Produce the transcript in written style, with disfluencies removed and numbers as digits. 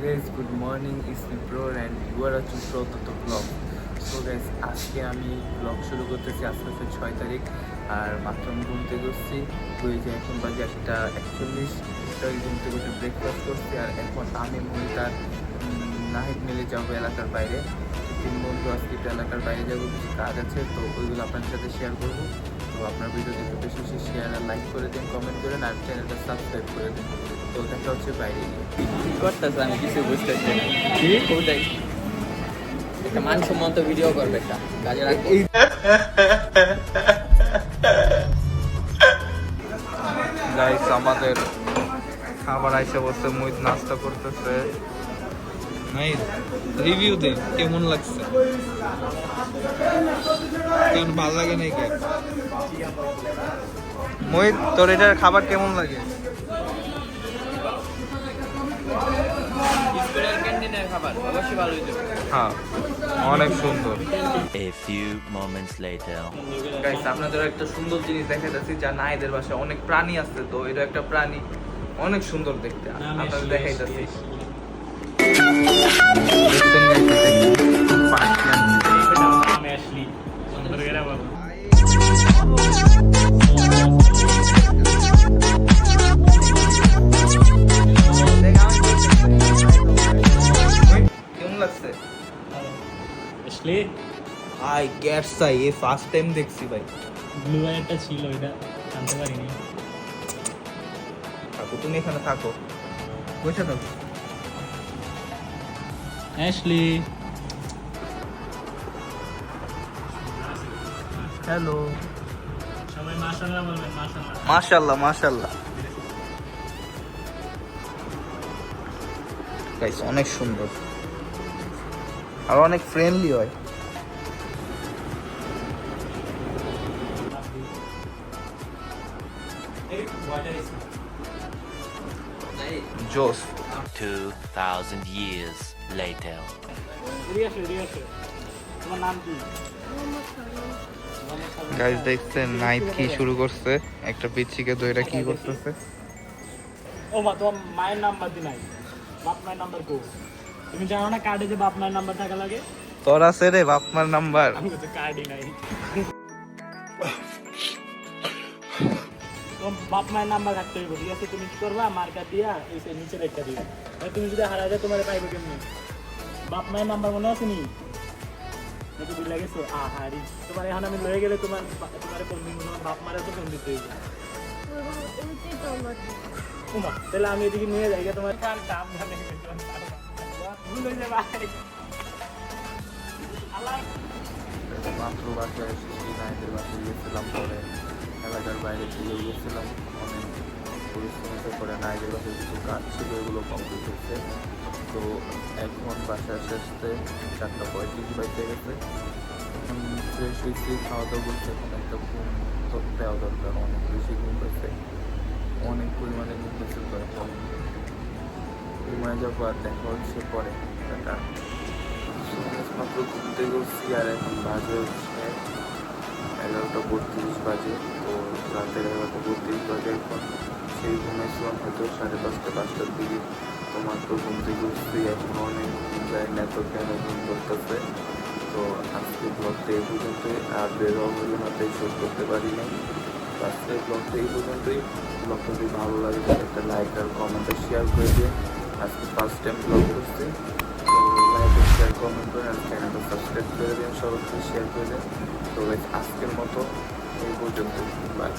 guys, good morning. It's me Pro and you are watching Pro Toto Vlog. So guys, আজকে আমি blog শুরু করতেছি। আজকে 6 তারিখ আর মাত্র আমি ঘুম থেকে উঠছি। তো এই যে এখন বাজে 1:41। ঘুম থেকে উঠে ব্রেকফাস্ট করছি আর এখন আমি মনিতার নাহিদ মিলে যাবো এলাকার বাইরে। 3 বন্ধু আজকে একটু এলাকার বাইরে যাবো, কিছু কাজ আছে, তো ওইগুলো আপনাদের সাথে শেয়ার করবো। তো আপনার ভিডিওতে একটু বেশি বেশি শেয়ার আর লাইক করে দিন, কমেন্ট করেন আর চ্যানেলটা সাবস্ক্রাইব করে দিন। তো দেখা হচ্ছে বাইরে গিয়ে। কি করতেছে আমি কিছু বুঝতেছি না। কি কোথায় একটা মানসম্মত ভিডিও করবে, একটা কাজে রাখবে। গাইস আমাদের খাবার আইসা বসে, মুহিত নাস্তা করতেছে। নাই রিভিউ দে কেমন লাগছে, কেমন ভালো লাগে নাই কে? মুহিত তোর এটার খাবার কেমন লাগে? ক্যান্টিনের খাবার অবশ্যই ভালো হইতো। হ্যাঁ, অনেক সুন্দর। A few moments later. Guys আপনাদের একটা সুন্দর জিনিস দেখাইতেছি, যা না এদের বাসায় অনেক প্রাণী আছে, তো এটা একটা প্রাণী অনেক সুন্দর দেখতে, আপনাদের দেখাইতেছি। দেখছেন guys, এটা কি? কেমন লাগছে? আই গেটস এই ফার্স্ট টাইম দেখছি ভাই। ব্লু একটা ছিল, এটা জানতে পারিনি। থাকো, তুমি এখানে থাকো, বসে থাকো। অ্যাশলি হ্যালো, সবাই মাশাআল্লাহ বলবেন। মাশাআল্লাহ মাশাআল্লাহ মাশাআল্লাহ। গাইস অনেক সুন্দর আর অনেক ফ্রেন্ডলি হয়। জোস। 2000 years later. তোমার নাম কি? গাইস দেখছেন নাইট কি শুরু করছে, একটা পিচ্চিকে দইরা কি করতেছে। ও মা, তোমার মায়ের নাম্বার দি নাই, বাপ মায়ের নাম্বার কো? তুমি জানো না কার্ডে যে বাপ মায়ের নাম্বার থাকা লাগে? তোর আছে রে বাপ মার নাম্বার? আমি তো কার্ডই নাই। তোমার বাপ মায়ের নাম্বার রাখতে হইব, ঠিক আছে? তুমি কি করবা, মার্কার দিয়া এই নিচে রেখা দিবা। তুমি যদি হারা যায় তোমার পাইবে কেমনি? বাপ মায়ের নাম্বার মনে আছে নি? নাকি ভুলে গেছো? আহারি, তোমার এখন আমি লয়ে গেলে তোমার কোন দিন তোমার বাপ মারে তো কোন দিতে হইবে। ওমা, তাহলে আমি এদিকে নিয়ে যাই, তোমার কার দাম জানে ভুল হয়ে যাবে। মাত্র বাসায় এসেছি, নাইটের বাসায় গিয়েছিলাম, পরে এলাকার বাইরে চলে গিয়েছিলাম। অনেক পরিশ্রমের পরে নাইটের বাসায় কিছু কাজ ছিল, এগুলো কমপ্লিট হচ্ছে। তো এখন বাসায় আসতে আসতে 4:35 বাজতে গেছে। এখন ফ্রেশ হয়েছি, খাওয়া দাওয়া করছে। এখন একটা ঘুম তো দেওয়া দরকার, অনেক বেশি ঘুম পেয়েছে, অনেক পরিমাণে ঘুম পেয়েছে। তো এখন ঘুমায় যাবো আর দেখা হচ্ছে পরে। একটা মাত্র ঘুমতে করছি আর এখন বাজে হচ্ছে 11:32 বাজে। তো রাতের 11:32 বাজে এখন। সেই ঘুমাইছিলাম হয়তো 5:30 5টার দিকে। তো মাত্র ঘুমতে করছি, এখন অনেক ঘুম যায় না, তো কেন ঘুম করতেছে। তো আজকে ব্লগটা এই পর্যন্তই, আর বেরোয়া হলে না তাই শেষ করতে পারি না। আজকে ব্লগটা এই পর্যন্তই। ব্লগটা যদি ভালো লাগে তাহলে একটা লাইক আর কমেন্ট আর শেয়ার করে দিয়ে। আজকে ফার্স্ট টাইম ব্লগ করছি, শেয়ার কমেন্ট করে আর চ্যানেলটা সাবস্ক্রাইব করে দিন, সবাইকে শেয়ার করে দেন। তো আজকের মতো এই পর্যন্ত, বাই।